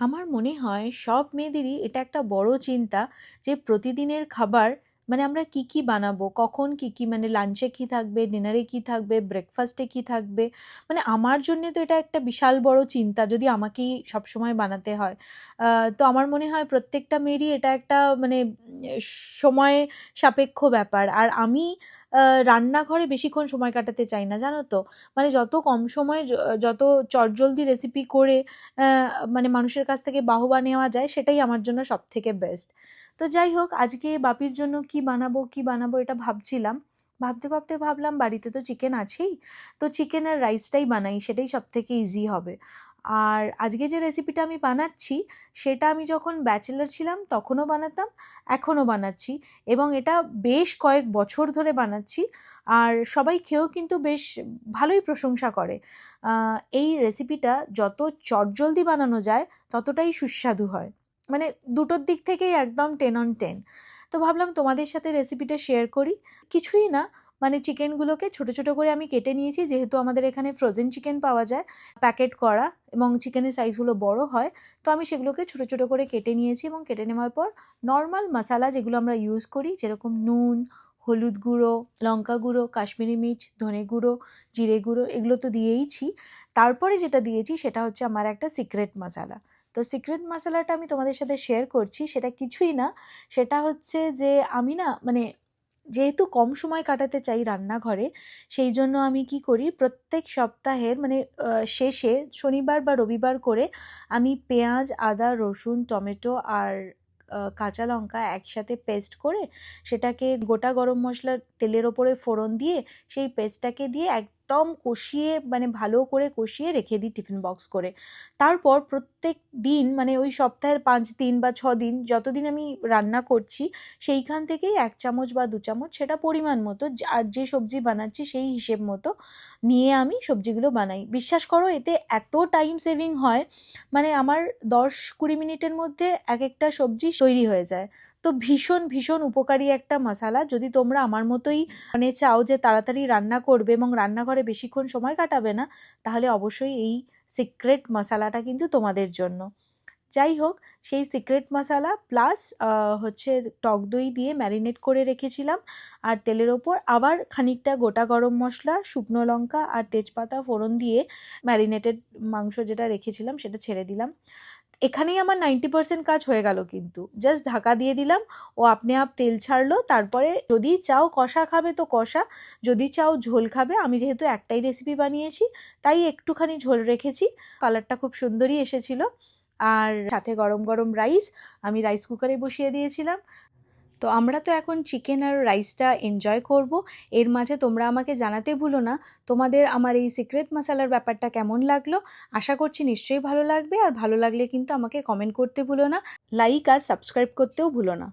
আমার মনে হয় সব মেয়েদেরই এটা একটা বড় চিন্তা যে প্রতিদিনের খাবার মানে আমরা কি কি বানাবো, কখন কি কি, মানে লাঞ্চে কি থাকবে, ডিনারে কি থাকবে, ব্রেকফাস্টে কি থাকবে। মানে আমার জন্য তো এটা একটা বিশাল বড় চিন্তা যদি আমাকেই সবসময় বানাতে হয়। তো আমার মনে হয় প্রত্যেকটা মেয়েরই এটা একটা মানে সময় সাপেক্ষ ব্যাপার। আর আমি রান্নাঘরে বেশিক্ষণ সময় কাটাতে চাই না, জানো তো। মানে যত কম সময়ে যত চটজলদি রেসিপি করে মানে মানুষের কাছ থেকে বাহবা নেওয়া যায়, সেটাই আমার জন্য সব থেকে বেস্ট। তো যাই হোক, আজকে বাপির জন্য কি বানাবো এটা ভাবছিলাম। ভাবতে ভাবতে ভাবলাম বাড়িতে তো চিকেন আছেই, তো চিকেন আর রাইসটাই বানাই, সেটাই সব থেকে ইজি হবে। আর আজকে যে রেসিপিটা আমি বানাচ্ছি সেটা আমি যখন ব্যাচেলার ছিলাম তখনও বানাতাম, এখনও বানাচ্ছি, এবং এটা বেশ কয়েক বছর ধরে বানাচ্ছি। আর সবাই খেয়েও কিন্তু বেশ ভালোই প্রশংসা করে। এই রেসিপিটা যত চটজলদি বানানো যায় ততটাই সুস্বাদু হয়। মানে দুটোর দিক থেকেই একদম 10 on 10। তো ভাবলাম তোমাদের সাথে রেসিপিটা শেয়ার করি। কিছুই না, মানে চিকেনগুলোকে ছোট ছোট করে আমি কেটে নিয়েছি, যেহেতু আমাদের এখানে ফ্রোজেন চিকেন পাওয়া যায় প্যাকেট করা, এবং চিকেনের সাইজগুলো বড় হয়। তো আমি সেগুলোকে ছোট ছোট করে কেটে নিয়েছি, এবং কেটে নেওয়ার পর নর্মাল মশলা যেগুলো আমরা ইউজ করি, যেরকম নুন, হলুদ গুঁড়ো, লঙ্কা গুঁড়ো, কাশ্মীরি মির্চ, ধনে গুঁড়ো, জিরে গুঁড়ো, এগুলো তো দিয়েইছি। তারপরে যেটা দিয়েছি সেটা হচ্ছে আমার একটা সিক্রেট মশলা। তো সিক্রেট মশলাটা আমি তোমাদের সাথে শেয়ার করছি। সেটা কিছুই না, সেটা হচ্ছে যে আমি না মানে যেহেতু কম সময় কাটাতে চাই রান্নাঘরে, সেই জন্য আমি কি করি, প্রত্যেক সপ্তাহের মানে শেষে শনিবার বা রবিবার করে আমি পেঁয়াজ, আদা, রসুন, টমেটো আর কাঁচা লঙ্কা একসাথে পেস্ট করে সেটাকে গোটা গরম মশলার তেলের ওপরে ফোড়ন দিয়ে সেই পেস্টটাকে দিয়ে একদম কষিয়ে, মানে ভালো করে কষিয়ে রেখে দিই টিফিন বক্স করে। তারপর প্রত্যেক দিন, মানে ওই সপ্তাহের 5 দিন বা 6 দিন যতদিন আমি রান্না করছি, সেইখান থেকেই 1 চামচ বা 2 চামচ, সেটা পরিমাণ মতো, আর যে সবজি বানাচ্ছি সেই হিসেব মতো নিয়ে আমি সবজিগুলো বানাই। বিশ্বাস করো, এতে এত টাইম সেভিং হয়, মানে আমার 10-20 মিনিটের মধ্যে এক একটা সবজি তৈরি হয়ে যায়। তো ভীষণ ভীষণ উপকারী একটা মশলা। যদি তোমরা আমার মতোই মানে চাও যে তাড়াতাড়ি রান্না করবে এবং রান্নাঘরে বেশিক্ষণ সময় কাটাবে না, তাহলে অবশ্যই এই সিক্রেট মশলাটা কিন্তু তোমাদের জন্য। যাই হোক, সেই সিক্রেট মশলা প্লাস হচ্ছে টক দই দিয়ে ম্যারিনেট করে রেখেছিলাম, আর তেলের ওপর আবার খানিকটা গোটা গরম মশলা, শুকনো লঙ্কা আর তেজপাতা ফোড়ন দিয়ে ম্যারিনেটেড মাংস যেটা রেখেছিলাম সেটা ছেড়ে দিলাম। এখানেই আমার 90% কাজ হয়ে গেল, কিন্তু জাস্ট ঢাকা দিয়ে দিলাম, ও আপনি আপ তেল ছাড়লো। তারপরে যদি চাও কষা খাবে তো কষা, যদি চাও ঝোল খাবে, আমি যেহেতু একটাই রেসিপি বানিয়েছি তাই একটুখানি ঝোল রেখেছি। কালারটা খুব সুন্দরই এসেছিল। আর সাথে গরম গরম রাইস আমি রাইস কুকারে বসিয়ে দিয়েছিলাম। তো আমরা তো এখন চিকেন আর রাইসটা এনজয় করব। এর মাঝে তোমরা আমাকে জানাতে ভুলো না তোমাদের আমার এই সিক্রেট মশলার ব্যাপারটা কেমন লাগলো। আশা করছি নিশ্চয়ই ভালো লাগবে, আর ভালো লাগলে কিন্তু আমাকে কমেন্ট করতে ভুলো না, লাইক আর সাবস্ক্রাইব করতেও ভুলো না।